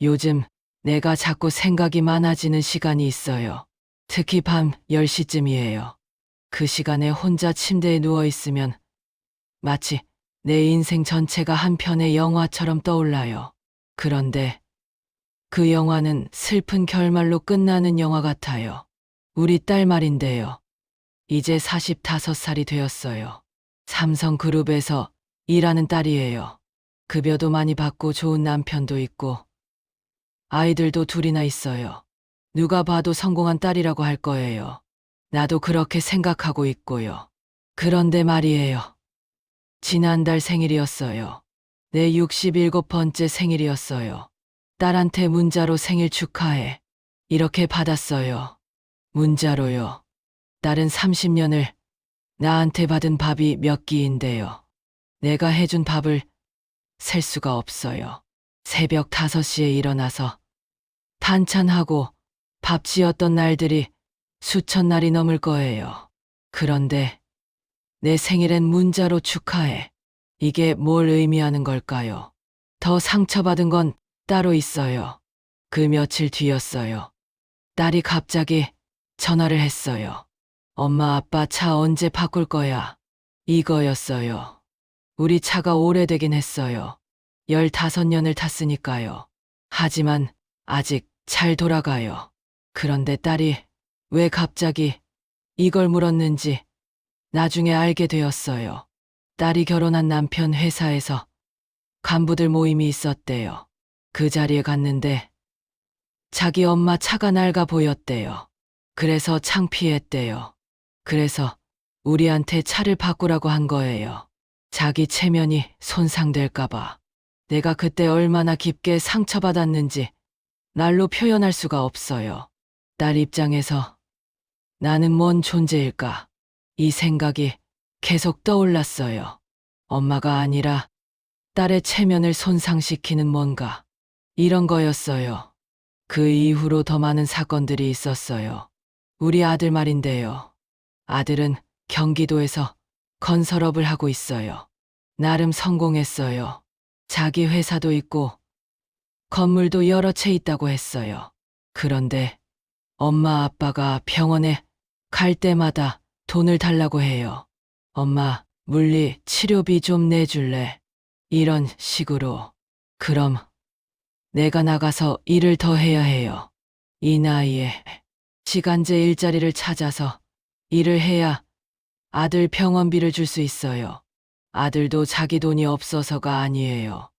요즘 내가 자꾸 생각이 많아지는 시간이 있어요. 특히 밤 10시쯤이에요. 그 시간에 혼자 침대에 누워 있으면 마치 내 인생 전체가 한 편의 영화처럼 떠올라요. 그런데 그 영화는 슬픈 결말로 끝나는 영화 같아요. 우리 딸 말인데요. 이제 45살이 되었어요. 삼성그룹에서 일하는 딸이에요. 급여도 많이 받고 좋은 남편도 있고 아이들도 둘이나 있어요. 누가 봐도 성공한 딸이라고 할 거예요. 나도 그렇게 생각하고 있고요. 그런데 말이에요. 지난달 생일이었어요. 내 67번째 생일이었어요. 딸한테 문자로 생일 축하해. 이렇게 받았어요. 문자로요. 딸은 30년을 나한테 받은 밥이 몇 끼인데요. 내가 해준 밥을 셀 수가 없어요. 새벽 5시에 일어나서 반찬하고 밥 지었던 날들이 수천 날이 넘을 거예요. 그런데 내 생일엔 문자로 축하해. 이게 뭘 의미하는 걸까요? 더 상처받은 건 따로 있어요. 그 며칠 뒤였어요. 딸이 갑자기 전화를 했어요. 엄마, 아빠 차 언제 바꿀 거야? 이거였어요. 우리 차가 오래되긴 했어요. 15년을 탔으니까요. 하지만 아직 잘 돌아가요. 그런데 딸이 왜 갑자기 이걸 물었는지 나중에 알게 되었어요. 딸이 결혼한 남편 회사에서 간부들 모임이 있었대요. 그 자리에 갔는데 자기 엄마 차가 낡아 보였대요. 그래서 창피했대요. 그래서 우리한테 차를 바꾸라고 한 거예요. 자기 체면이 손상될까봐. 내가 그때 얼마나 깊게 상처받았는지 날로 표현할 수가 없어요. 딸 입장에서 나는 뭔 존재일까? 이 생각이 계속 떠올랐어요. 엄마가 아니라 딸의 체면을 손상시키는 뭔가, 이런 거였어요. 그 이후로 더 많은 사건들이 있었어요. 우리 아들 말인데요. 아들은 경기도에서 건설업을 하고 있어요. 나름 성공했어요. 자기 회사도 있고 건물도 여러 채 있다고 했어요. 그런데 엄마 아빠가 병원에 갈 때마다 돈을 달라고 해요. 엄마, 물리 치료비 좀 내줄래? 이런 식으로. 그럼 내가 나가서 일을 더 해야 해요. 이 나이에 시간제 일자리를 찾아서 일을 해야 아들 병원비를 줄 수 있어요. 아들도 자기 돈이 없어서가 아니에요.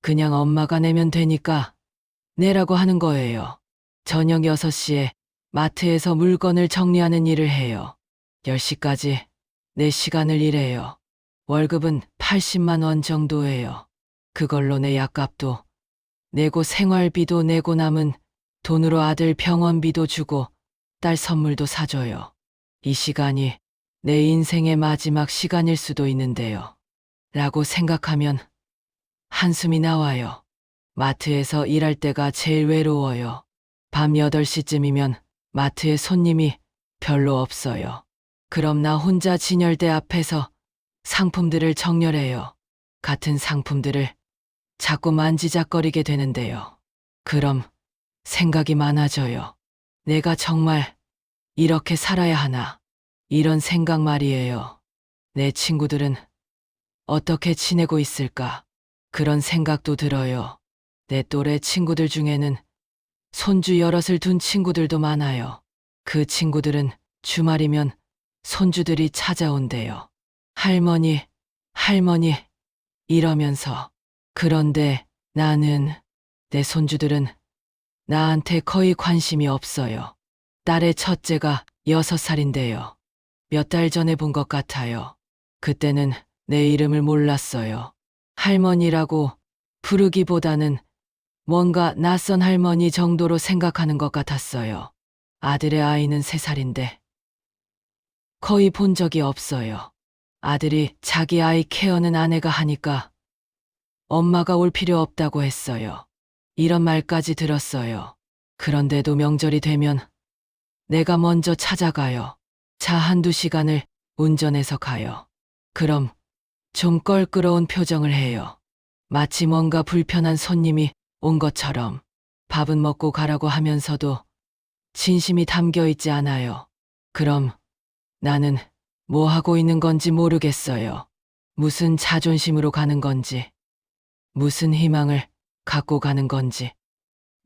그냥 엄마가 내면 되니까 내라고 하는 거예요. 저녁 6시에 마트에서 물건을 정리하는 일을 해요. 10시까지 4시간을 일해요. 월급은 80만 원 정도예요. 그걸로 내 약값도 내고 생활비도 내고 남은 돈으로 아들 병원비도 주고 딸 선물도 사줘요. 이 시간이 내 인생의 마지막 시간일 수도 있는데요. 라고 생각하면 한숨이 나와요. 마트에서 일할 때가 제일 외로워요. 밤 8시쯤이면 마트에 손님이 별로 없어요. 그럼 나 혼자 진열대 앞에서 상품들을 정렬해요. 같은 상품들을 자꾸 만지작거리게 되는데요. 그럼 생각이 많아져요. 내가 정말 이렇게 살아야 하나? 이런 생각 말이에요. 내 친구들은 어떻게 지내고 있을까? 그런 생각도 들어요. 내 또래 친구들 중에는 손주 여럿을 둔 친구들도 많아요. 그 친구들은 주말이면 손주들이 찾아온대요. 할머니, 할머니, 이러면서. 그런데 나는, 내 손주들은 나한테 거의 관심이 없어요. 딸의 첫째가 6살인데요. 몇 달 전에 본 것 같아요. 그때는 내 이름을 몰랐어요. 할머니라고 부르기보다는 뭔가 낯선 할머니 정도로 생각하는 것 같았어요. 아들의 아이는 3살인데 거의 본 적이 없어요. 아들이 자기 아이 케어는 아내가 하니까 엄마가 올 필요 없다고 했어요. 이런 말까지 들었어요. 그런데도 명절이 되면 내가 먼저 찾아가요. 차 1~2시간을 운전해서 가요. 그럼 좀 껄끄러운 표정을 해요. 마치 뭔가 불편한 손님이 온 것처럼. 밥은 먹고 가라고 하면서도 진심이 담겨 있지 않아요. 그럼 나는 뭐 하고 있는 건지 모르겠어요. 무슨 자존심으로 가는 건지, 무슨 희망을 갖고 가는 건지.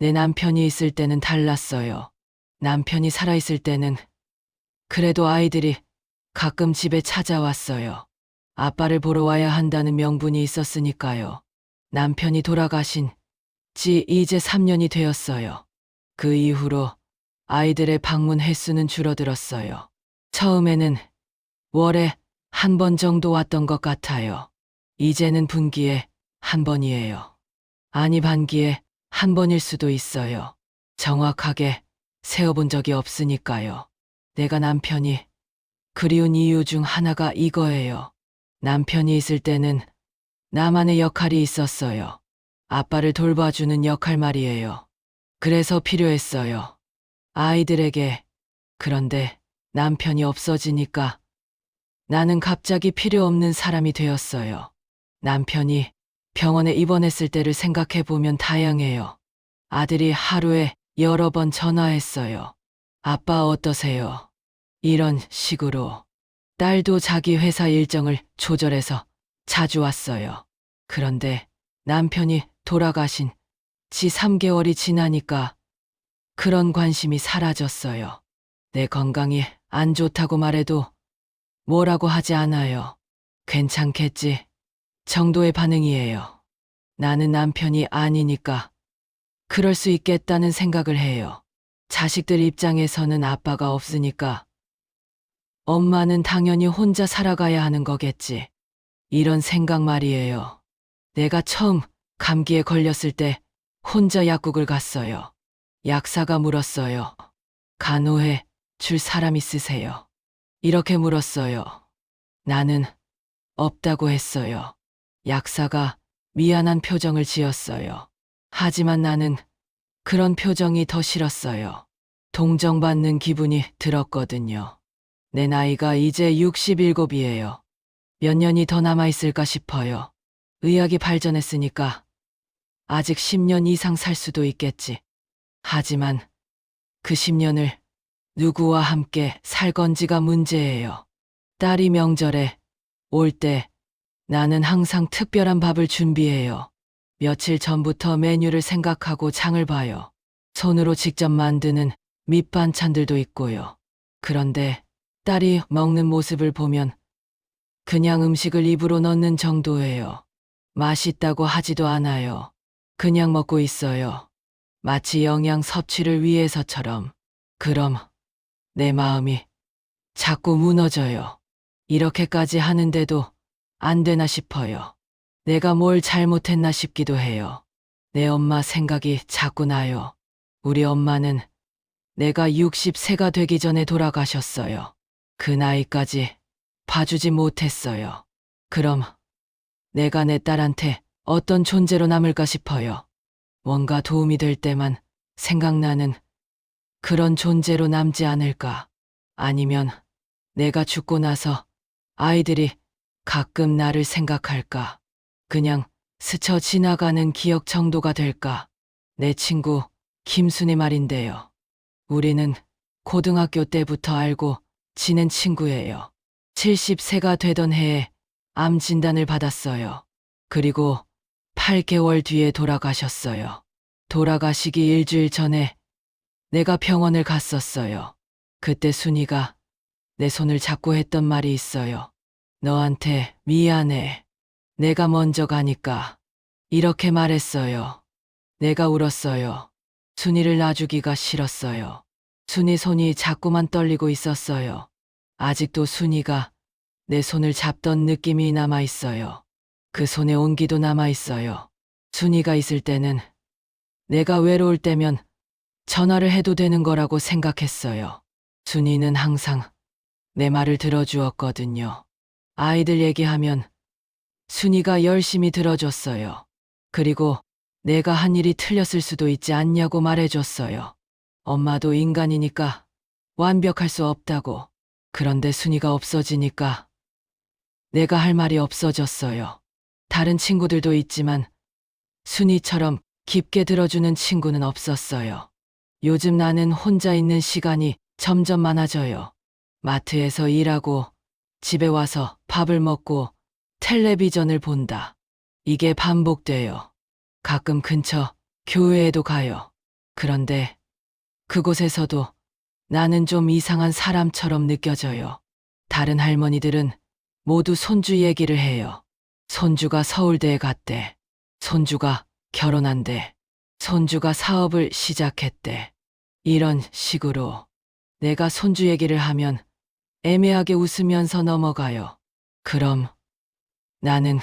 내 남편이 있을 때는 달랐어요. 남편이 살아있을 때는 그래도 아이들이 가끔 집에 찾아왔어요. 아빠를 보러 와야 한다는 명분이 있었으니까요. 남편이 돌아가신 지 이제 3년이 되었어요. 그 이후로 아이들의 방문 횟수는 줄어들었어요. 처음에는 월에 한 번 정도 왔던 것 같아요. 이제는 분기에 한 번이에요. 아니, 반기에 한 번일 수도 있어요. 정확하게 세어본 적이 없으니까요. 내가 남편이 그리운 이유 중 하나가 이거예요. 남편이 있을 때는 나만의 역할이 있었어요. 아빠를 돌봐주는 역할 말이에요. 그래서 필요했어요. 아이들에게. 그런데 남편이 없어지니까 나는 갑자기 필요 없는 사람이 되었어요. 남편이 병원에 입원했을 때를 생각해 보면 다양해요. 아들이 하루에 여러 번 전화했어요. 아빠 어떠세요? 이런 식으로. 딸도 자기 회사 일정을 조절해서 자주 왔어요. 그런데 남편이 돌아가신 지 3개월이 지나니까 그런 관심이 사라졌어요. 내 건강이 안 좋다고 말해도 뭐라고 하지 않아요. 괜찮겠지 정도의 반응이에요. 나는 남편이 아니니까 그럴 수 있겠다는 생각을 해요. 자식들 입장에서는 아빠가 없으니까 엄마는 당연히 혼자 살아가야 하는 거겠지. 이런 생각 말이에요. 내가 처음 감기에 걸렸을 때 혼자 약국을 갔어요. 약사가 물었어요. 간호해 줄 사람 있으세요? 이렇게 물었어요. 나는 없다고 했어요. 약사가 미안한 표정을 지었어요. 하지만 나는 그런 표정이 더 싫었어요. 동정받는 기분이 들었거든요. 내 나이가 이제 67이에요. 몇 년이 더 남아있을까 싶어요. 의학이 발전했으니까 아직 10년 이상 살 수도 있겠지. 하지만 그 10년을 누구와 함께 살 건지가 문제예요. 딸이 명절에 올 때 나는 항상 특별한 밥을 준비해요. 며칠 전부터 메뉴를 생각하고 장을 봐요. 손으로 직접 만드는 밑반찬들도 있고요. 그런데 딸이 먹는 모습을 보면 그냥 음식을 입으로 넣는 정도예요. 맛있다고 하지도 않아요. 그냥 먹고 있어요. 마치 영양 섭취를 위해서처럼. 그럼 내 마음이 자꾸 무너져요. 이렇게까지 하는데도 안 되나 싶어요. 내가 뭘 잘못했나 싶기도 해요. 내 엄마 생각이 자꾸 나요. 우리 엄마는 내가 60세가 되기 전에 돌아가셨어요. 그 나이까지 봐주지 못했어요. 그럼 내가 내 딸한테 어떤 존재로 남을까 싶어요. 뭔가 도움이 될 때만 생각나는 그런 존재로 남지 않을까. 아니면 내가 죽고 나서 아이들이 가끔 나를 생각할까. 그냥 스쳐 지나가는 기억 정도가 될까. 내 친구 김순이 말인데요. 우리는 고등학교 때부터 알고 지낸 친구예요. 70세가 되던 해에 암 진단을 받았어요. 그리고 8개월 뒤에 돌아가셨어요. 돌아가시기 일주일 전에 내가 병원을 갔었어요. 그때 순이가 내 손을 잡고 했던 말이 있어요. 너한테 미안해. 내가 먼저 가니까. 이렇게 말했어요. 내가 울었어요. 순이를 놔주기가 싫었어요. 순이 손이 자꾸만 떨리고 있었어요. 아직도 순이가 내 손을 잡던 느낌이 남아있어요. 그 손의 온기도 남아있어요. 순이가 있을 때는 내가 외로울 때면 전화를 해도 되는 거라고 생각했어요. 순이는 항상 내 말을 들어주었거든요. 아이들 얘기하면 순이가 열심히 들어줬어요. 그리고 내가 한 일이 틀렸을 수도 있지 않냐고 말해줬어요. 엄마도 인간이니까 완벽할 수 없다고. 그런데 순이가 없어지니까 내가 할 말이 없어졌어요. 다른 친구들도 있지만 순이처럼 깊게 들어주는 친구는 없었어요. 요즘 나는 혼자 있는 시간이 점점 많아져요. 마트에서 일하고 집에 와서 밥을 먹고 텔레비전을 본다. 이게 반복돼요. 가끔 근처 교회에도 가요. 그런데 그곳에서도 나는 좀 이상한 사람처럼 느껴져요. 다른 할머니들은 모두 손주 얘기를 해요. 손주가 서울대에 갔대. 손주가 결혼한대. 손주가 사업을 시작했대. 이런 식으로 내가 손주 얘기를 하면 애매하게 웃으면서 넘어가요. 그럼 나는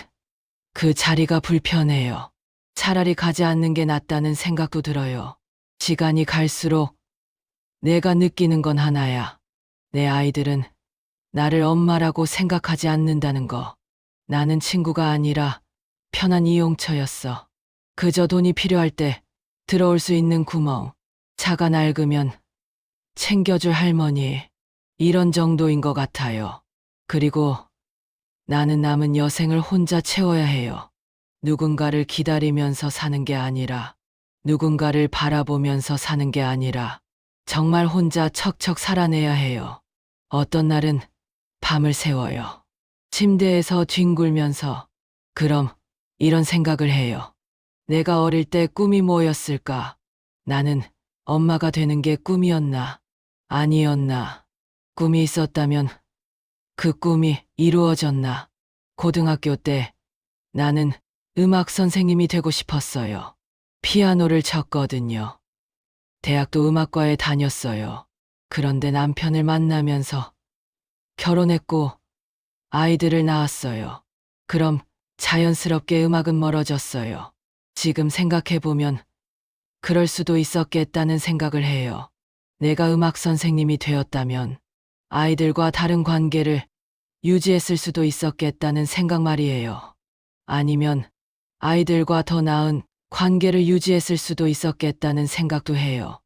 그 자리가 불편해요. 차라리 가지 않는 게 낫다는 생각도 들어요. 시간이 갈수록 내가 느끼는 건 하나야. 내 아이들은 나를 엄마라고 생각하지 않는다는 거. 나는 친구가 아니라 편한 이용처였어. 그저 돈이 필요할 때 들어올 수 있는 구멍, 차가 낡으면 챙겨줄 할머니, 이런 정도인 것 같아요. 그리고 나는 남은 여생을 혼자 채워야 해요. 누군가를 기다리면서 사는 게 아니라, 누군가를 바라보면서 사는 게 아니라, 정말 혼자 척척 살아내야 해요. 어떤 날은 밤을 새워요. 침대에서 뒹굴면서, 그럼 이런 생각을 해요. 내가 어릴 때 꿈이 뭐였을까? 나는 엄마가 되는 게 꿈이었나? 아니었나? 꿈이 있었다면 그 꿈이 이루어졌나? 고등학교 때 나는 음악 선생님이 되고 싶었어요. 피아노를 쳤거든요. 대학도 음악과에 다녔어요. 그런데 남편을 만나면서 결혼했고 아이들을 낳았어요. 그럼 자연스럽게 음악은 멀어졌어요. 지금 생각해보면 그럴 수도 있었겠다는 생각을 해요. 내가 음악 선생님이 되었다면 아이들과 다른 관계를 유지했을 수도 있었겠다는 생각 말이에요. 아니면 아이들과 더 나은 관계를 유지했을 수도 있었겠다는 생각도 해요.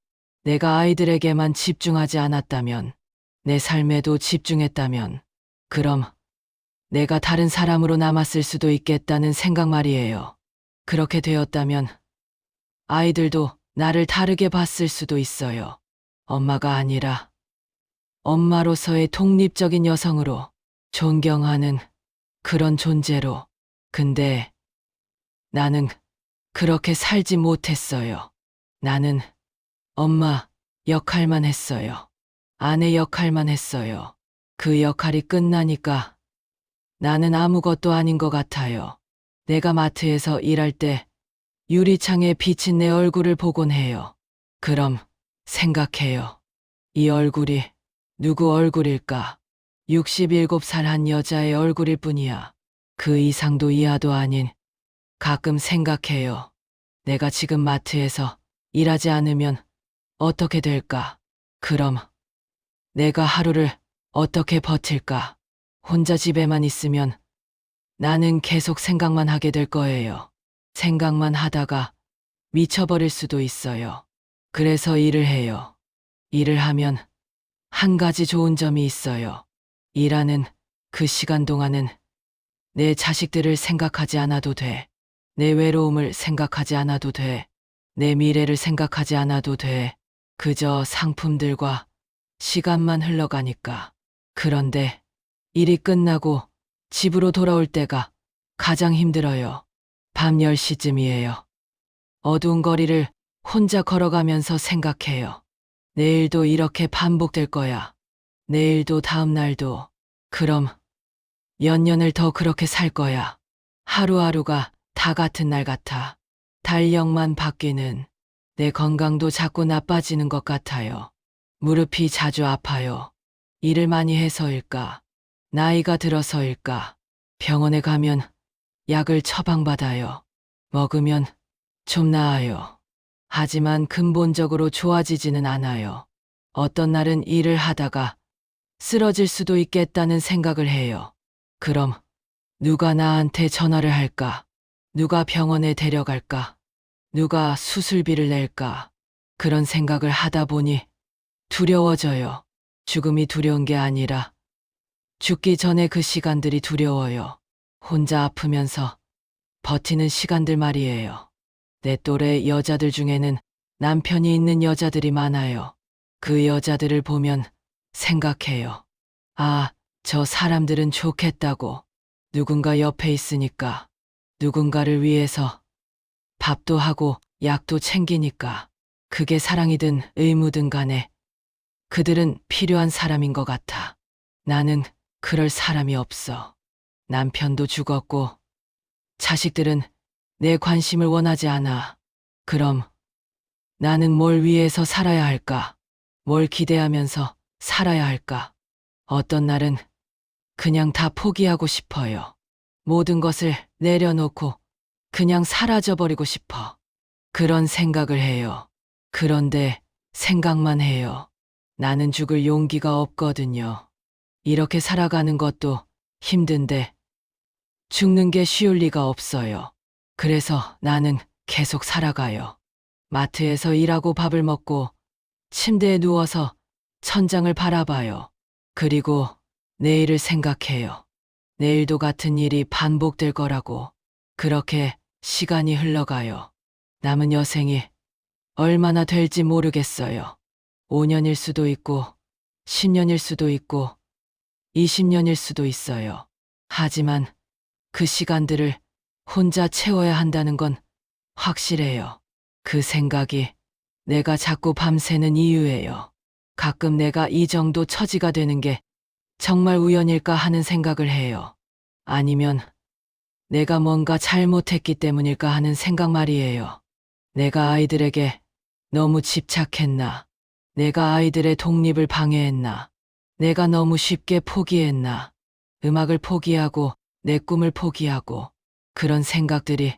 내가 아이들에게만 집중하지 않았다면, 내 삶에도 집중했다면, 그럼 내가 다른 사람으로 남았을 수도 있겠다는 생각 말이에요. 그렇게 되었다면 아이들도 나를 다르게 봤을 수도 있어요. 엄마가 아니라 엄마로서의 독립적인 여성으로, 존경하는 그런 존재로. 근데 나는 그렇게 살지 못했어요. 나는 엄마 역할만 했어요. 아내 역할만 했어요. 그 역할이 끝나니까 나는 아무것도 아닌 것 같아요. 내가 마트에서 일할 때 유리창에 비친 내 얼굴을 보곤 해요. 그럼 생각해요. 이 얼굴이 누구 얼굴일까? 67살 한 여자의 얼굴일 뿐이야. 그 이상도 이하도 아닌. 가끔 생각해요. 내가 지금 마트에서 일하지 않으면 어떻게 될까? 그럼 내가 하루를 어떻게 버틸까? 혼자 집에만 있으면 나는 계속 생각만 하게 될 거예요. 생각만 하다가 미쳐버릴 수도 있어요. 그래서 일을 해요. 일을 하면 한 가지 좋은 점이 있어요. 일하는 그 시간 동안은 내 자식들을 생각하지 않아도 돼. 내 외로움을 생각하지 않아도 돼. 내 미래를 생각하지 않아도 돼. 그저 상품들과 시간만 흘러가니까. 그런데 일이 끝나고 집으로 돌아올 때가 가장 힘들어요. 밤 10시쯤이에요. 어두운 거리를 혼자 걸어가면서 생각해요. 내일도 이렇게 반복될 거야. 내일도 다음 날도. 그럼 몇 년을 더 그렇게 살 거야. 하루하루가 다 같은 날 같아. 달력만 바뀌는. 내 건강도 자꾸 나빠지는 것 같아요. 무릎이 자주 아파요. 일을 많이 해서일까? 나이가 들어서일까? 병원에 가면 약을 처방받아요. 먹으면 좀 나아요. 하지만 근본적으로 좋아지지는 않아요. 어떤 날은 일을 하다가 쓰러질 수도 있겠다는 생각을 해요. 그럼 누가 나한테 전화를 할까? 누가 병원에 데려갈까? 누가 수술비를 낼까? 그런 생각을 하다 보니 두려워져요. 죽음이 두려운 게 아니라 죽기 전에 그 시간들이 두려워요. 혼자 아프면서 버티는 시간들 말이에요. 내 또래 여자들 중에는 남편이 있는 여자들이 많아요. 그 여자들을 보면 생각해요. 아, 저 사람들은 좋겠다고. 누군가 옆에 있으니까. 누군가를 위해서 밥도 하고 약도 챙기니까. 그게 사랑이든 의무든 간에 그들은 필요한 사람인 것 같아. 나는 그럴 사람이 없어. 남편도 죽었고 자식들은 내 관심을 원하지 않아. 그럼 나는 뭘 위해서 살아야 할까? 뭘 기대하면서 살아야 할까? 어떤 날은 그냥 다 포기하고 싶어요. 모든 것을 내려놓고 그냥 사라져버리고 싶어. 그런 생각을 해요. 그런데 생각만 해요. 나는 죽을 용기가 없거든요. 이렇게 살아가는 것도 힘든데 죽는 게 쉬울 리가 없어요. 그래서 나는 계속 살아가요. 마트에서 일하고 밥을 먹고 침대에 누워서 천장을 바라봐요. 그리고 내일을 생각해요. 내일도 같은 일이 반복될 거라고. 그렇게 시간이 흘러가요. 남은 여생이 얼마나 될지 모르겠어요. 5년일 수도 있고, 10년일 수도 있고, 20년일 수도 있어요. 하지만 그 시간들을 혼자 채워야 한다는 건 확실해요. 그 생각이 내가 자꾸 밤새는 이유예요. 가끔 내가 이 정도 처지가 되는 게 정말 우연일까 하는 생각을 해요. 아니면 내가 뭔가 잘못했기 때문일까 하는 생각 말이에요. 내가 아이들에게 너무 집착했나? 내가 아이들의 독립을 방해했나? 내가 너무 쉽게 포기했나? 음악을 포기하고 내 꿈을 포기하고 그런 생각들이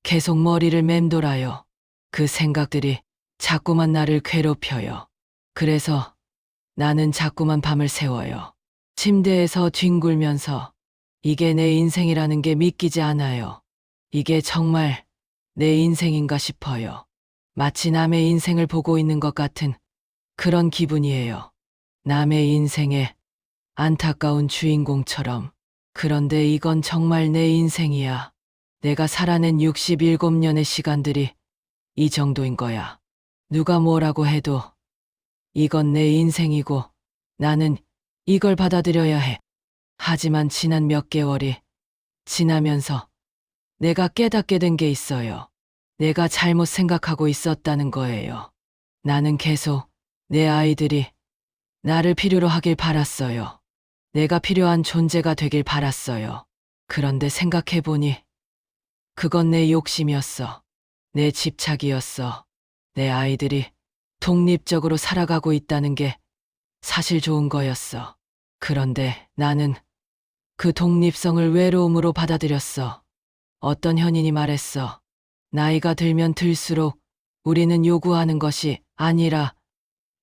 계속 머리를 맴돌아요. 그 생각들이 자꾸만 나를 괴롭혀요. 그래서 나는 자꾸만 밤을 새워요. 침대에서 뒹굴면서 이게 내 인생이라는 게 믿기지 않아요. 이게 정말 내 인생인가 싶어요. 마치 남의 인생을 보고 있는 것 같은 그런 기분이에요. 남의 인생의 안타까운 주인공처럼. 그런데 이건 정말 내 인생이야. 내가 살아낸 67년의 시간들이 이 정도인 거야. 누가 뭐라고 해도 이건 내 인생이고 나는 이걸 받아들여야 해. 하지만 지난 몇 개월이 지나면서 내가 깨닫게 된 게 있어요. 내가 잘못 생각하고 있었다는 거예요. 나는 계속 내 아이들이 나를 필요로 하길 바랐어요. 내가 필요한 존재가 되길 바랐어요. 그런데 생각해보니 그건 내 욕심이었어. 내 집착이었어. 내 아이들이 독립적으로 살아가고 있다는 게 사실 좋은 거였어. 그런데 나는 그 독립성을 외로움으로 받아들였어. 어떤 현인이 말했어. 나이가 들면 들수록 우리는 요구하는 것이 아니라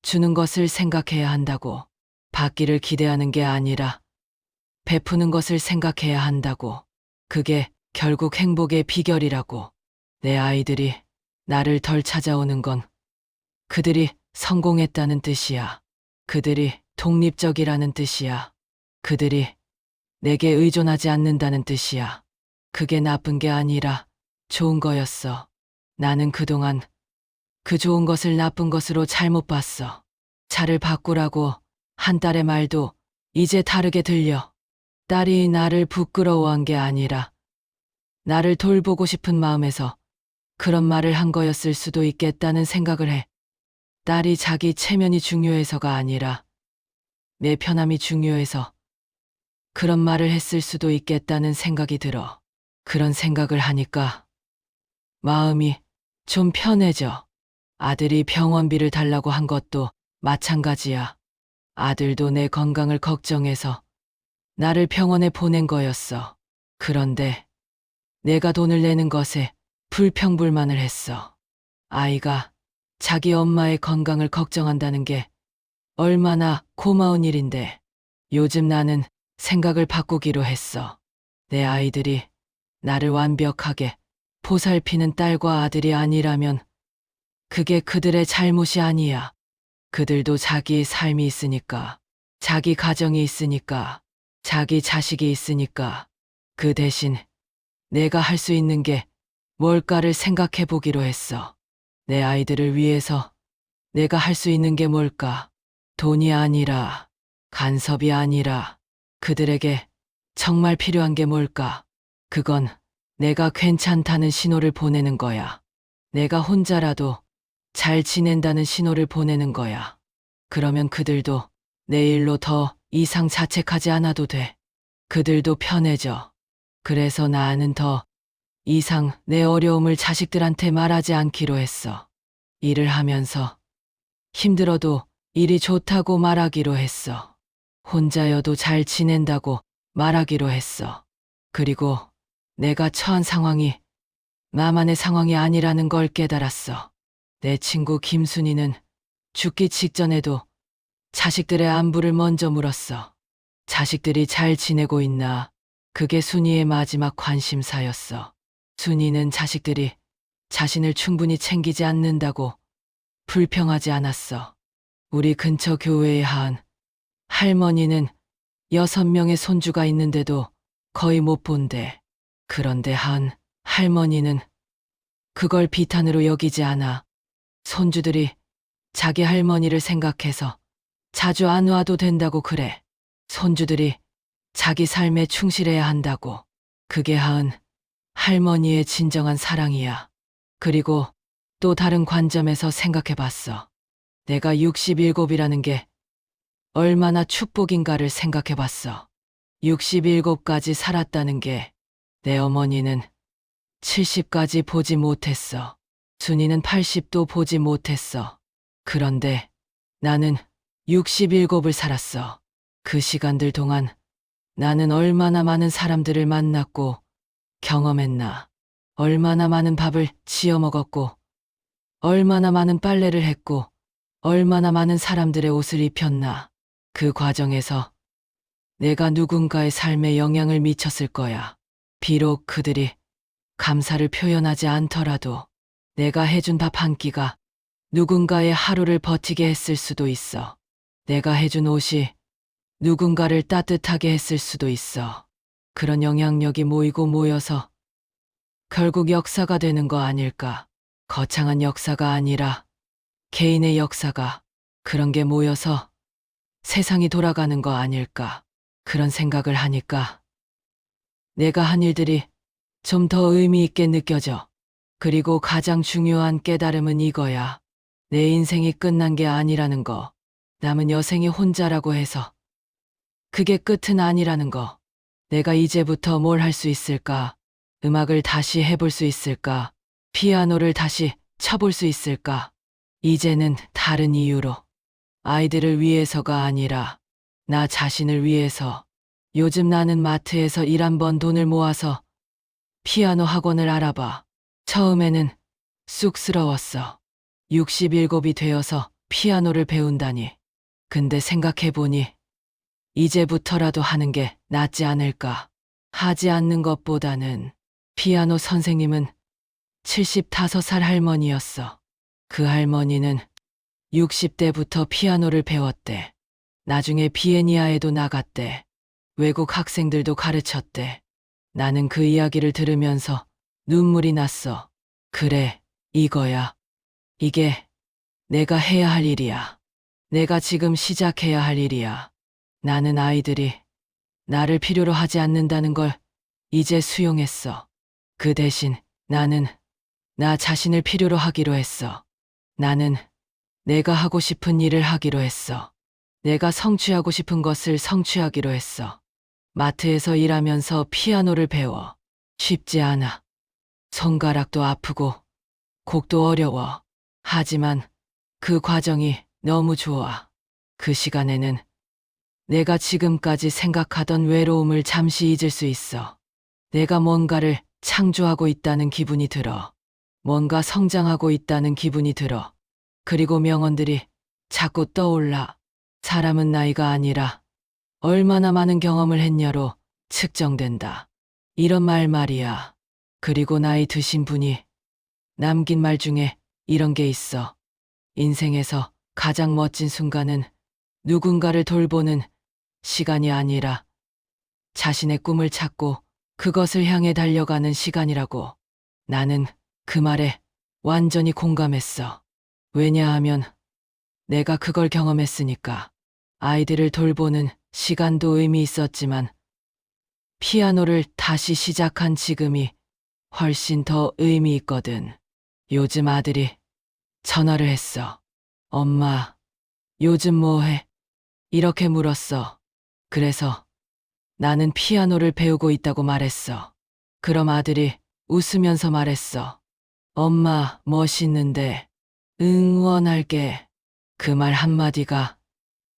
주는 것을 생각해야 한다고. 받기를 기대하는 게 아니라 베푸는 것을 생각해야 한다고. 그게 결국 행복의 비결이라고. 내 아이들이 나를 덜 찾아오는 건 그들이 성공했다는 뜻이야. 그들이 독립적이라는 뜻이야. 그들이 내게 의존하지 않는다는 뜻이야. 그게 나쁜 게 아니라 좋은 거였어. 나는 그동안 그 좋은 것을 나쁜 것으로 잘못 봤어. 차를 바꾸라고 한 딸의 말도 이제 다르게 들려. 딸이 나를 부끄러워한 게 아니라 나를 돌보고 싶은 마음에서 그런 말을 한 거였을 수도 있겠다는 생각을 해. 딸이 자기 체면이 중요해서가 아니라 내 편함이 중요해서 그런 말을 했을 수도 있겠다는 생각이 들어. 그런 생각을 하니까 마음이 좀 편해져. 아들이 병원비를 달라고 한 것도 마찬가지야. 아들도 내 건강을 걱정해서 나를 병원에 보낸 거였어. 그런데 내가 돈을 내는 것에 불평불만을 했어. 아이가 자기 엄마의 건강을 걱정한다는 게 얼마나 고마운 일인데. 요즘 나는 생각을 바꾸기로 했어. 내 아이들이 나를 완벽하게 보살피는 딸과 아들이 아니라면 그게 그들의 잘못이 아니야. 그들도 자기 삶이 있으니까, 자기 가정이 있으니까, 자기 자식이 있으니까. 그 대신 내가 할 수 있는 게 뭘까를 생각해 보기로 했어. 내 아이들을 위해서 내가 할 수 있는 게 뭘까? 돈이 아니라, 간섭이 아니라, 그들에게 정말 필요한 게 뭘까? 그건 내가 괜찮다는 신호를 보내는 거야. 내가 혼자라도 잘 지낸다는 신호를 보내는 거야. 그러면 그들도 내 일로 더 이상 자책하지 않아도 돼. 그들도 편해져. 그래서 나는 더 이상 내 어려움을 자식들한테 말하지 않기로 했어. 일을 하면서 힘들어도 일이 좋다고 말하기로 했어. 혼자여도 잘 지낸다고 말하기로 했어. 그리고 내가 처한 상황이 나만의 상황이 아니라는 걸 깨달았어. 내 친구 김순이는 죽기 직전에도 자식들의 안부를 먼저 물었어. 자식들이 잘 지내고 있나? 그게 순이의 마지막 관심사였어. 순이는 자식들이 자신을 충분히 챙기지 않는다고 불평하지 않았어. 우리 근처 교회의 한 할머니는 6명의 손주가 있는데도 거의 못 본대. 그런데 한 할머니는 그걸 비탄으로 여기지 않아. 손주들이 자기 할머니를 생각해서 자주 안 와도 된다고 그래. 손주들이 자기 삶에 충실해야 한다고. 그게 한 할머니의 진정한 사랑이야. 그리고 또 다른 관점에서 생각해 봤어. 내가 67이라는 게 얼마나 축복인가를 생각해 봤어. 67까지 살았다는 게 내 어머니는 70까지 보지 못했어. 순이는 80도 보지 못했어. 그런데 나는 67을 살았어. 그 시간들 동안 나는 얼마나 많은 사람들을 만났고 경험했나. 얼마나 많은 밥을 지어 먹었고 얼마나 많은 빨래를 했고 얼마나 많은 사람들의 옷을 입혔나. 그 과정에서 내가 누군가의 삶에 영향을 미쳤을 거야. 비록 그들이 감사를 표현하지 않더라도 내가 해준 밥 한 끼가 누군가의 하루를 버티게 했을 수도 있어. 내가 해준 옷이 누군가를 따뜻하게 했을 수도 있어. 그런 영향력이 모이고 모여서 결국 역사가 되는 거 아닐까. 거창한 역사가 아니라 개인의 역사가, 그런 게 모여서 세상이 돌아가는 거 아닐까. 그런 생각을 하니까 내가 한 일들이 좀 더 의미 있게 느껴져. 그리고 가장 중요한 깨달음은 이거야. 내 인생이 끝난 게 아니라는 거. 남은 여생이 혼자라고 해서 그게 끝은 아니라는 거. 내가 이제부터 뭘 할 수 있을까? 음악을 다시 해볼 수 있을까? 피아노를 다시 쳐볼 수 있을까? 이제는 다른 이유로. 아이들을 위해서가 아니라 나 자신을 위해서. 요즘 나는 마트에서 일 한 번 돈을 모아서 피아노 학원을 알아봐. 처음에는 쑥스러웠어. 67이 되어서 피아노를 배운다니. 근데 생각해보니 이제부터라도 하는 게 낫지 않을까. 하지 않는 것보다는. 피아노 선생님은 75살 할머니였어. 그 할머니는 60대부터 피아노를 배웠대. 나중에 비에니아에도 나갔대. 외국 학생들도 가르쳤대. 나는 그 이야기를 들으면서 눈물이 났어. 그래, 이거야. 이게 내가 해야 할 일이야. 내가 지금 시작해야 할 일이야. 나는 아이들이 나를 필요로 하지 않는다는 걸 이제 수용했어. 그 대신 나는 나 자신을 필요로 하기로 했어. 나는 내가 하고 싶은 일을 하기로 했어. 내가 성취하고 싶은 것을 성취하기로 했어. 마트에서 일하면서 피아노를 배워. 쉽지 않아. 손가락도 아프고 곡도 어려워. 하지만 그 과정이 너무 좋아. 그 시간에는 내가 지금까지 생각하던 외로움을 잠시 잊을 수 있어. 내가 뭔가를 창조하고 있다는 기분이 들어. 뭔가 성장하고 있다는 기분이 들어. 그리고 명언들이 자꾸 떠올라. 사람은 나이가 아니라 얼마나 많은 경험을 했냐로 측정된다. 이런 말 말이야. 그리고 나이 드신 분이 남긴 말 중에 이런 게 있어. 인생에서 가장 멋진 순간은 누군가를 돌보는 시간이 아니라 자신의 꿈을 찾고 그것을 향해 달려가는 시간이라고. 나는 그 말에 완전히 공감했어. 왜냐하면 내가 그걸 경험했으니까. 아이들을 돌보는 시간도 의미 있었지만 피아노를 다시 시작한 지금이 훨씬 더 의미 있거든. 요즘 아들이 전화를 했어. 엄마, 요즘 뭐 해? 이렇게 물었어. 그래서 나는 피아노를 배우고 있다고 말했어. 그럼 아들이 웃으면서 말했어. 엄마, 멋있는데 응원할게. 그 말 한마디가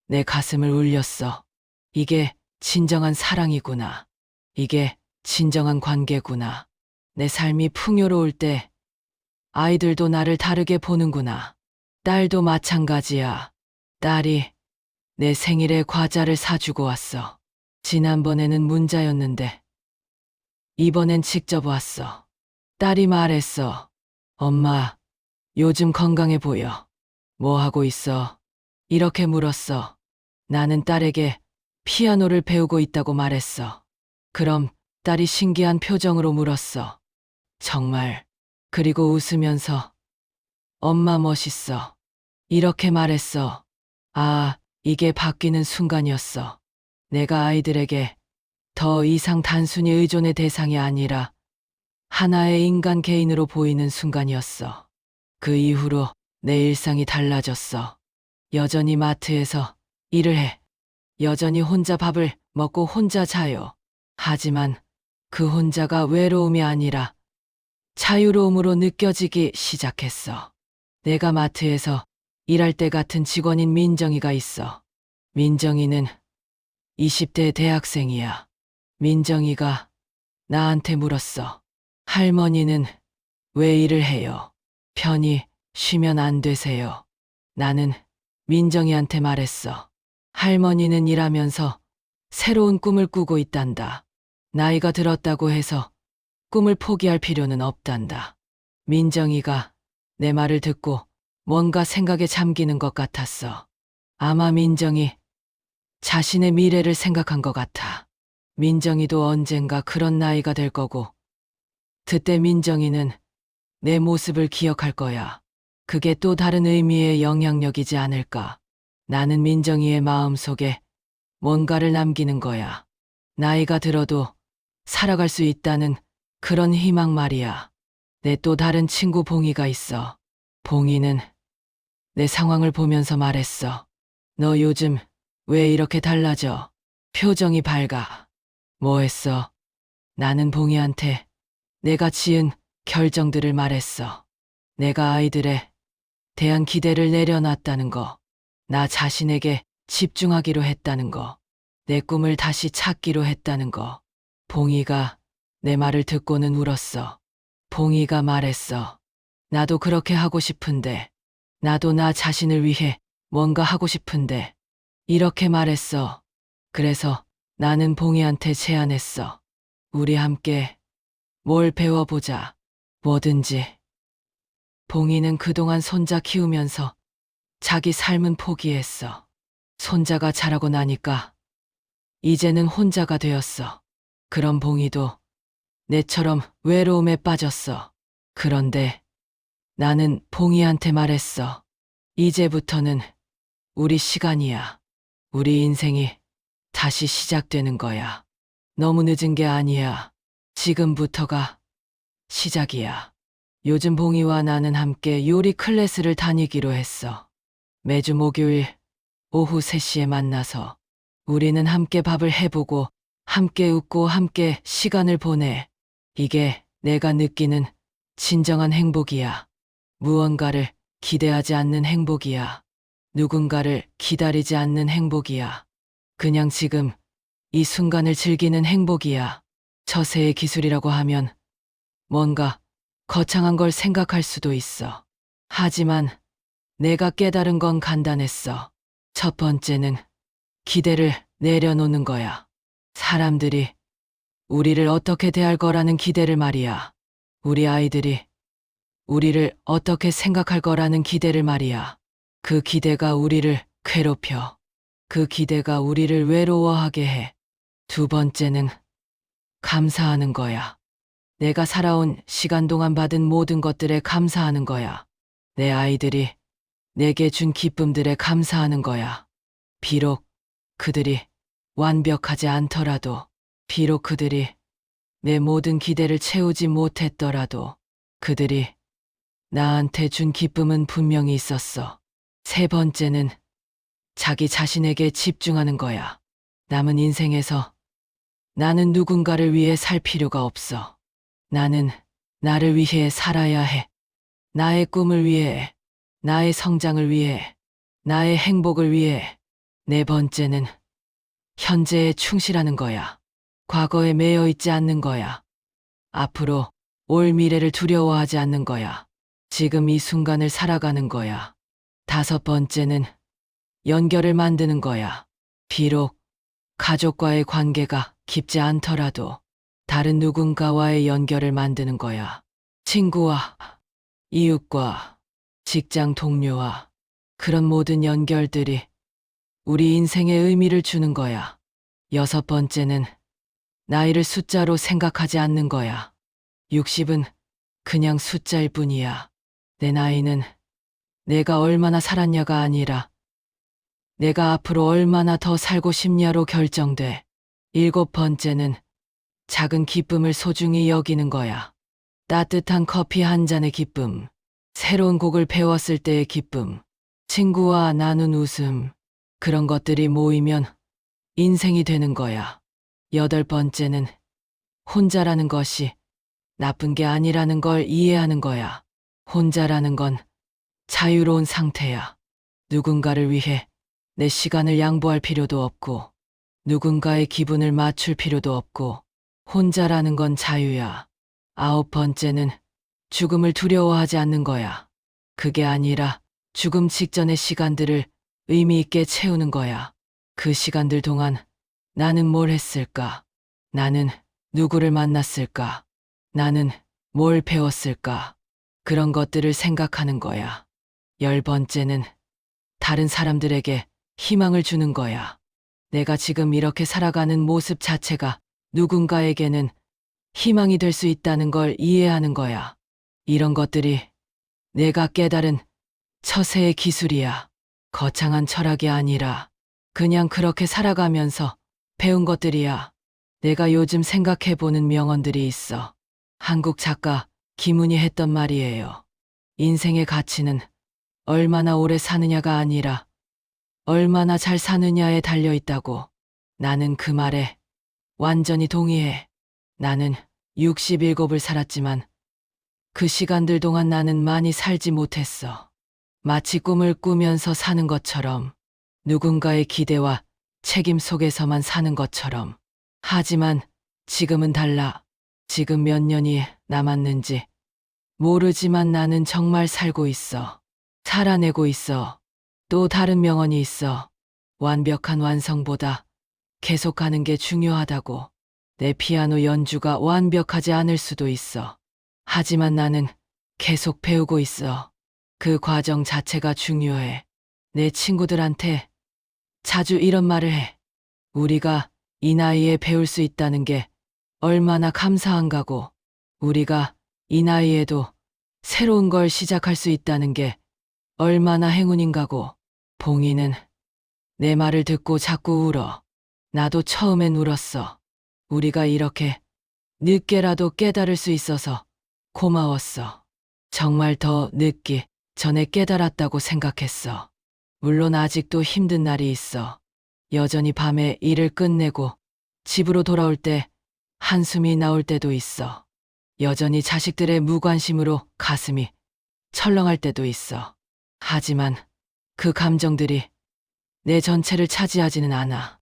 내 가슴을 울렸어. 이게 진정한 사랑이구나. 이게 진정한 관계구나. 내 삶이 풍요로울 때 아이들도 나를 다르게 보는구나. 딸도 마찬가지야. 딸이 내 생일에 과자를 사주고 왔어. 지난번에는 문자였는데 이번엔 직접 왔어. 딸이 말했어. 엄마, 요즘 건강해 보여. 뭐 하고 있어? 이렇게 물었어. 나는 딸에게 피아노를 배우고 있다고 말했어. 그럼 딸이 신기한 표정으로 물었어. 정말. 그리고 웃으면서 엄마 멋있어. 이렇게 말했어. 아, 이게 바뀌는 순간이었어. 내가 아이들에게 더 이상 단순히 의존의 대상이 아니라 하나의 인간 개인으로 보이는 순간이었어. 그 이후로 내 일상이 달라졌어. 여전히 마트에서 일을 해. 여전히 혼자 밥을 먹고 혼자 자요. 하지만 그 혼자가 외로움이 아니라 자유로움으로 느껴지기 시작했어. 내가 마트에서 일할 때 같은 직원인 민정이가 있어. 민정이는 20대 대학생이야. 민정이가 나한테 물었어. 할머니는 왜 일을 해요? 편히 쉬면 안 되세요? 나는 민정이한테 말했어. 할머니는 일하면서 새로운 꿈을 꾸고 있단다. 나이가 들었다고 해서 꿈을 포기할 필요는 없단다. 민정이가 내 말을 듣고 뭔가 생각에 잠기는 것 같았어. 아마 민정이 자신의 미래를 생각한 것 같아. 민정이도 언젠가 그런 나이가 될 거고, 그때 민정이는 내 모습을 기억할 거야. 그게 또 다른 의미의 영향력이지 않을까. 나는 민정이의 마음속에 뭔가를 남기는 거야. 나이가 들어도 살아갈 수 있다는 그런 희망 말이야. 내 또 다른 친구 봉이가 있어. 봉이는 내 상황을 보면서 말했어. 너 요즘 왜 이렇게 달라져? 표정이 밝아. 뭐 했어? 나는 봉이한테 내가 지은 결정들을 말했어. 내가 아이들에 대한 기대를 내려놨다는 거. 나 자신에게 집중하기로 했다는 거. 내 꿈을 다시 찾기로 했다는 거. 봉이가 내 말을 듣고는 울었어. 봉이가 말했어. 나도 그렇게 하고 싶은데. 나도 나 자신을 위해 뭔가 하고 싶은데. 이렇게 말했어. 그래서 나는 봉이한테 제안했어. 우리 함께 뭘 배워보자. 뭐든지. 봉이는 그동안 손자 키우면서 자기 삶은 포기했어. 손자가 자라고 나니까 이제는 혼자가 되었어. 그럼 봉이도 내처럼 외로움에 빠졌어. 그런데 나는 봉이한테 말했어. 이제부터는 우리 시간이야. 우리 인생이 다시 시작되는 거야. 너무 늦은 게 아니야. 지금부터가 시작이야. 요즘 봉이와 나는 함께 요리 클래스를 다니기로 했어. 매주 목요일 오후 3시에 만나서 우리는 함께 밥을 해보고 함께 웃고 함께 시간을 보내. 이게 내가 느끼는 진정한 행복이야. 무언가를 기대하지 않는 행복이야. 누군가를 기다리지 않는 행복이야. 그냥 지금 이 순간을 즐기는 행복이야. 처세의 기술이라고 하면 뭔가 거창한 걸 생각할 수도 있어. 하지만 내가 깨달은 건 간단했어. 첫 번째는 기대를 내려놓는 거야. 사람들이 우리를 어떻게 대할 거라는 기대를 말이야. 우리 아이들이 우리를 어떻게 생각할 거라는 기대를 말이야. 그 기대가 우리를 괴롭혀. 그 기대가 우리를 외로워하게 해. 두 번째는 감사하는 거야. 내가 살아온 시간 동안 받은 모든 것들에 감사하는 거야. 내 아이들이 내게 준 기쁨들에 감사하는 거야. 비록 그들이 완벽하지 않더라도, 비록 그들이 내 모든 기대를 채우지 못했더라도, 그들이 나한테 준 기쁨은 분명히 있었어. 세 번째는 자기 자신에게 집중하는 거야. 남은 인생에서 나는 누군가를 위해 살 필요가 없어. 나는 나를 위해 살아야 해. 나의 꿈을 위해, 나의 성장을 위해, 나의 행복을 위해. 네 번째는 현재에 충실하는 거야. 과거에 매여 있지 않는 거야. 앞으로 올 미래를 두려워하지 않는 거야. 지금 이 순간을 살아가는 거야. 다섯 번째는 연결을 만드는 거야. 비록 가족과의 관계가 깊지 않더라도 다른 누군가와의 연결을 만드는 거야. 친구와, 이웃과, 직장 동료와, 그런 모든 연결들이 우리 인생에 의미를 주는 거야. 여섯 번째는 나이를 숫자로 생각하지 않는 거야. 60은 그냥 숫자일 뿐이야. 내 나이는 내가 얼마나 살았냐가 아니라 내가 앞으로 얼마나 더 살고 싶냐로 결정돼. 일곱 번째는 작은 기쁨을 소중히 여기는 거야. 따뜻한 커피 한 잔의 기쁨, 새로운 곡을 배웠을 때의 기쁨, 친구와 나눈 웃음, 그런 것들이 모이면 인생이 되는 거야. 여덟 번째는 혼자라는 것이 나쁜 게 아니라는 걸 이해하는 거야. 혼자라는 건 자유로운 상태야. 누군가를 위해 내 시간을 양보할 필요도 없고, 누군가의 기분을 맞출 필요도 없고, 혼자라는 건 자유야. 아홉 번째는 죽음을 두려워하지 않는 거야. 그게 아니라 죽음 직전의 시간들을 의미 있게 채우는 거야. 그 시간들 동안 나는 뭘 했을까? 나는 누구를 만났을까? 나는 뭘 배웠을까? 그런 것들을 생각하는 거야. 열 번째는 다른 사람들에게 희망을 주는 거야. 내가 지금 이렇게 살아가는 모습 자체가 누군가에게는 희망이 될 수 있다는 걸 이해하는 거야. 이런 것들이 내가 깨달은 처세의 기술이야. 거창한 철학이 아니라 그냥 그렇게 살아가면서 배운 것들이야. 내가 요즘 생각해보는 명언들이 있어. 한국 작가 김훈이 했던 말이에요. 인생의 가치는 얼마나 오래 사느냐가 아니라 얼마나 잘 사느냐에 달려있다고. 나는 그 말에 완전히 동의해. 나는 67을 살았지만 그 시간들 동안 나는 많이 살지 못했어. 마치 꿈을 꾸면서 사는 것처럼, 누군가의 기대와 책임 속에서만 사는 것처럼. 하지만 지금은 달라. 지금 몇 년이 남았는지 모르지만 나는 정말 살고 있어. 살아내고 있어. 또 다른 명언이 있어. 완벽한 완성보다 계속하는 게 중요하다고. 내 피아노 연주가 완벽하지 않을 수도 있어. 하지만 나는 계속 배우고 있어. 그 과정 자체가 중요해. 내 친구들한테 자주 이런 말을 해. 우리가 이 나이에 배울 수 있다는 게 얼마나 감사한가고, 우리가 이 나이에도 새로운 걸 시작할 수 있다는 게 얼마나 행운인가고. 봉이는 내 말을 듣고 자꾸 울어. 나도 처음엔 울었어. 우리가 이렇게 늦게라도 깨달을 수 있어서 고마웠어. 정말 더 늦기 전에 깨달았다고 생각했어. 물론 아직도 힘든 날이 있어. 여전히 밤에 일을 끝내고 집으로 돌아올 때 한숨이 나올 때도 있어. 여전히 자식들의 무관심으로 가슴이 철렁할 때도 있어. 하지만 그 감정들이 내 전체를 차지하지는 않아.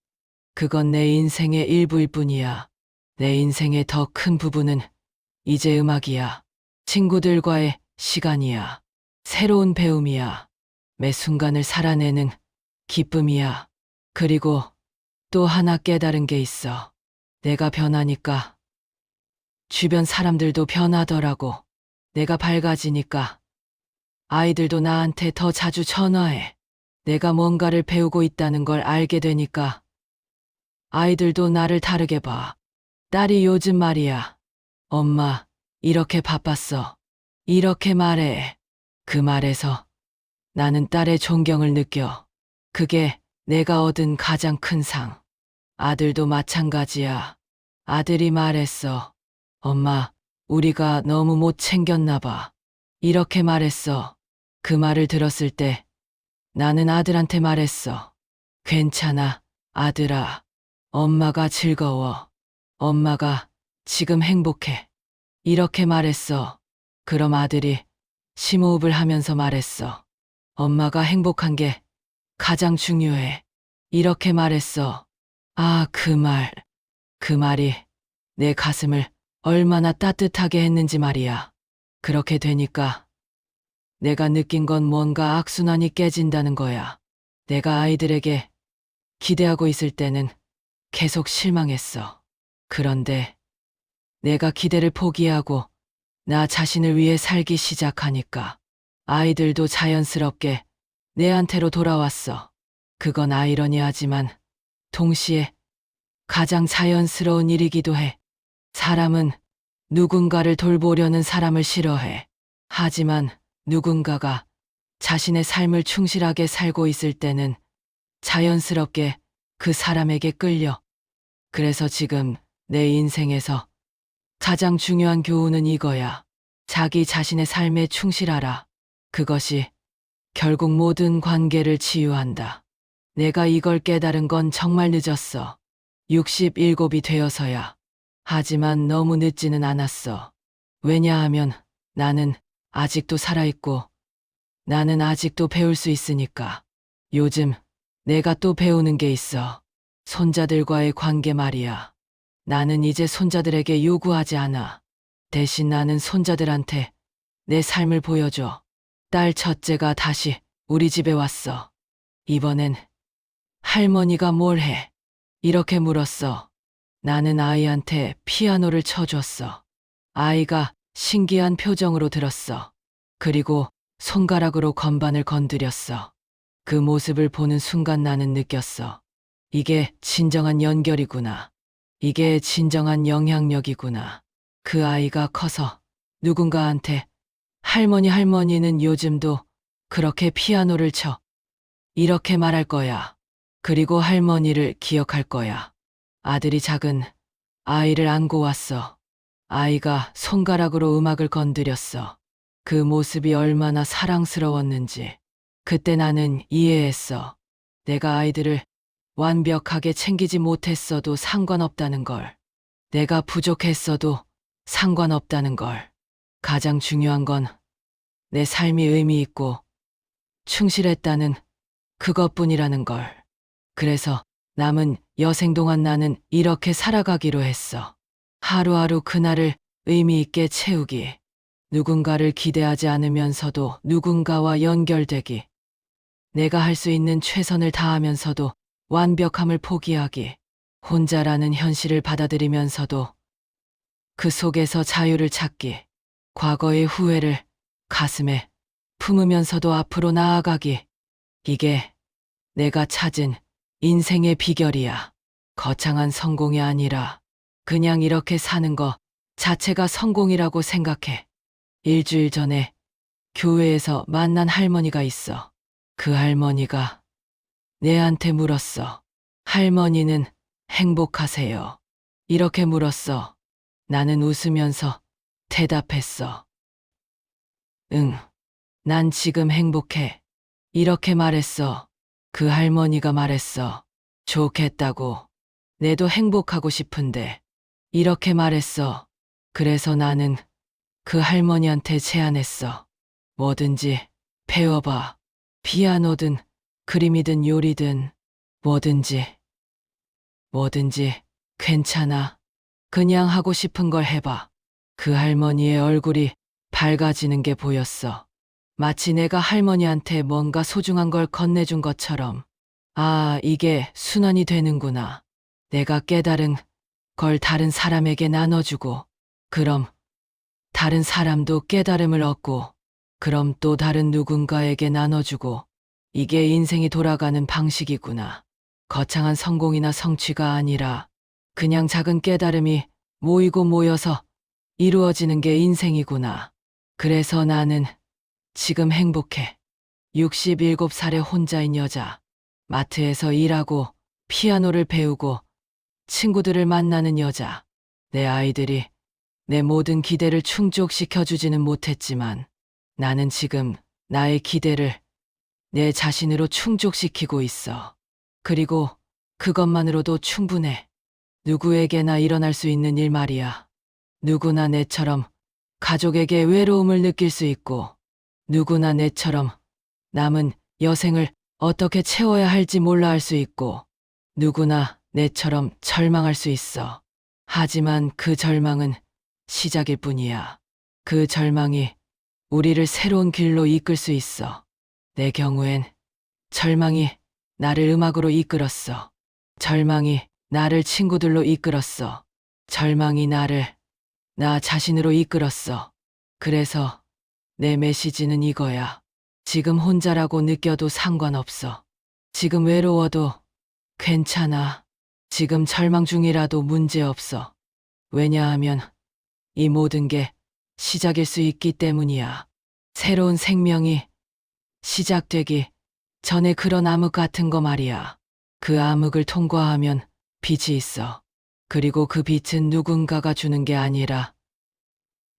그건 내 인생의 일부일 뿐이야. 내 인생의 더 큰 부분은 이제 음악이야. 친구들과의 시간이야. 새로운 배움이야. 매 순간을 살아내는 기쁨이야. 그리고 또 하나 깨달은 게 있어. 내가 변하니까 주변 사람들도 변하더라고. 내가 밝아지니까 아이들도 나한테 더 자주 전화해. 내가 뭔가를 배우고 있다는 걸 알게 되니까 아이들도 나를 다르게 봐. 딸이 요즘 말이야. 엄마, 이렇게 바빴어. 이렇게 말해. 그 말에서 나는 딸의 존경을 느껴. 그게 내가 얻은 가장 큰 상. 아들도 마찬가지야. 아들이 말했어. 엄마, 우리가 너무 못 챙겼나 봐. 이렇게 말했어. 그 말을 들었을 때 나는 아들한테 말했어. 괜찮아, 아들아. 엄마가 즐거워. 엄마가 지금 행복해. 이렇게 말했어. 그럼 아들이 심호흡을 하면서 말했어. 엄마가 행복한 게 가장 중요해. 이렇게 말했어. 아, 그 말이 내 가슴을 얼마나 따뜻하게 했는지 말이야. 그렇게 되니까 내가 느낀 건 뭔가 악순환이 깨진다는 거야. 내가 아이들에게 기대하고 있을 때는 계속 실망했어. 그런데 내가 기대를 포기하고 나 자신을 위해 살기 시작하니까 아이들도 자연스럽게 내한테로 돌아왔어. 그건 아이러니하지만 동시에 가장 자연스러운 일이기도 해. 사람은 누군가를 돌보려는 사람을 싫어해. 하지만 누군가가 자신의 삶을 충실하게 살고 있을 때는 자연스럽게 그 사람에게 끌려. 그래서 지금 내 인생에서 가장 중요한 교훈은 이거야. 자기 자신의 삶에 충실하라. 그것이 결국 모든 관계를 치유한다. 내가 이걸 깨달은 건 정말 늦었어. 67이 되어서야. 하지만 너무 늦지는 않았어. 왜냐하면 나는 아직도 살아있고 나는 아직도 배울 수 있으니까. 요즘 내가 또 배우는 게 있어. 손자들과의 관계 말이야. 나는 이제 손자들에게 요구하지 않아. 대신 나는 손자들한테 내 삶을 보여줘. 딸 첫째가 다시 우리 집에 왔어. 이번엔 할머니가 뭘 해? 이렇게 물었어. 나는 아이한테 피아노를 쳐줬어. 아이가 신기한 표정으로 들었어. 그리고 손가락으로 건반을 건드렸어. 그 모습을 보는 순간 나는 느꼈어. 이게 진정한 연결이구나. 이게 진정한 영향력이구나. 그 아이가 커서 누군가한테 할머니는 요즘도 그렇게 피아노를 쳐. 이렇게 말할 거야. 그리고 할머니를 기억할 거야. 아들이 작은 아이를 안고 왔어. 아이가 손가락으로 음악을 건드렸어. 그 모습이 얼마나 사랑스러웠는지. 그때 나는 이해했어. 내가 아이들을 완벽하게 챙기지 못했어도 상관없다는 걸. 내가 부족했어도 상관없다는 걸. 가장 중요한 건 내 삶이 의미 있고 충실했다는 그것뿐이라는 걸. 그래서 남은 여생 동안 나는 이렇게 살아가기로 했어. 하루하루 그날을 의미 있게 채우기. 누군가를 기대하지 않으면서도 누군가와 연결되기. 내가 할 수 있는 최선을 다하면서도 완벽함을 포기하기. 혼자라는 현실을 받아들이면서도 그 속에서 자유를 찾기. 과거의 후회를 가슴에 품으면서도 앞으로 나아가기. 이게 내가 찾은 인생의 비결이야. 거창한 성공이 아니라 그냥 이렇게 사는 거 자체가 성공이라고 생각해. 일주일 전에 교회에서 만난 할머니가 있어. 그 할머니가 내한테 물었어. 할머니는 행복하세요? 이렇게 물었어. 나는 웃으면서 대답했어. 응, 난 지금 행복해. 이렇게 말했어. 그 할머니가 말했어. 좋겠다고. 내도 행복하고 싶은데. 이렇게 말했어. 그래서 나는 그 할머니한테 제안했어. 뭐든지 배워봐. 피아노든 그림이든 요리든 뭐든지 괜찮아. 그냥 하고 싶은 걸 해봐. 그 할머니의 얼굴이 밝아지는 게 보였어. 마치 내가 할머니한테 뭔가 소중한 걸 건네준 것처럼. 아, 이게 순환이 되는구나. 내가 깨달은 걸 다른 사람에게 나눠주고, 그럼 다른 사람도 깨달음을 얻고, 그럼 또 다른 누군가에게 나눠주고, 이게 인생이 돌아가는 방식이구나. 거창한 성공이나 성취가 아니라 그냥 작은 깨달음이 모이고 모여서 이루어지는 게 인생이구나. 그래서 나는 지금 행복해. 67살의 혼자인 여자. 마트에서 일하고 피아노를 배우고 친구들을 만나는 여자. 내 아이들이 내 모든 기대를 충족시켜주지는 못했지만 나는 지금 나의 기대를 내 자신으로 충족시키고 있어. 그리고 그것만으로도 충분해. 누구에게나 일어날 수 있는 일 말이야. 누구나 내처럼 가족에게 외로움을 느낄 수 있고, 누구나 내처럼 남은 여생을 어떻게 채워야 할지 몰라 할 수 있고, 누구나 내처럼 절망할 수 있어. 하지만 그 절망은 시작일 뿐이야. 그 절망이 우리를 새로운 길로 이끌 수 있어. 내 경우엔 절망이 나를 음악으로 이끌었어. 절망이 나를 친구들로 이끌었어. 절망이 나를 나 자신으로 이끌었어. 그래서 내 메시지는 이거야. 지금 혼자라고 느껴도 상관없어. 지금 외로워도 괜찮아. 지금 절망 중이라도 문제없어. 왜냐하면 이 모든 게 시작일 수 있기 때문이야. 새로운 생명이 시작되기 전에 그런 암흑 같은 거 말이야. 그 암흑을 통과하면 빛이 있어. 그리고 그 빛은 누군가가 주는 게 아니라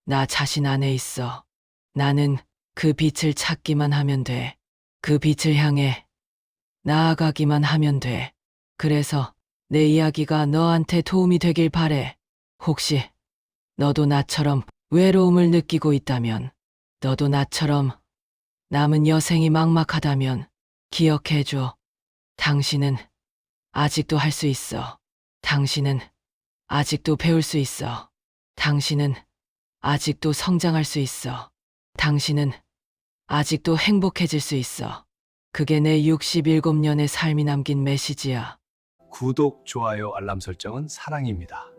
나 자신 안에 있어. 나는 그 빛을 찾기만 하면 돼. 그 빛을 향해 나아가기만 하면 돼. 그래서 내 이야기가 너한테 도움이 되길 바래. 혹시 너도 나처럼 외로움을 느끼고 있다면, 너도 나처럼 남은 여생이 막막하다면 기억해줘. 당신은 아직도 할 수 있어. 당신은 아직도 배울 수 있어. 당신은 아직도 성장할 수 있어. 당신은 아직도 행복해질 수 있어. 그게 내 67년의 삶이 남긴 메시지야. 구독, 좋아요, 알람 설정은 사랑입니다.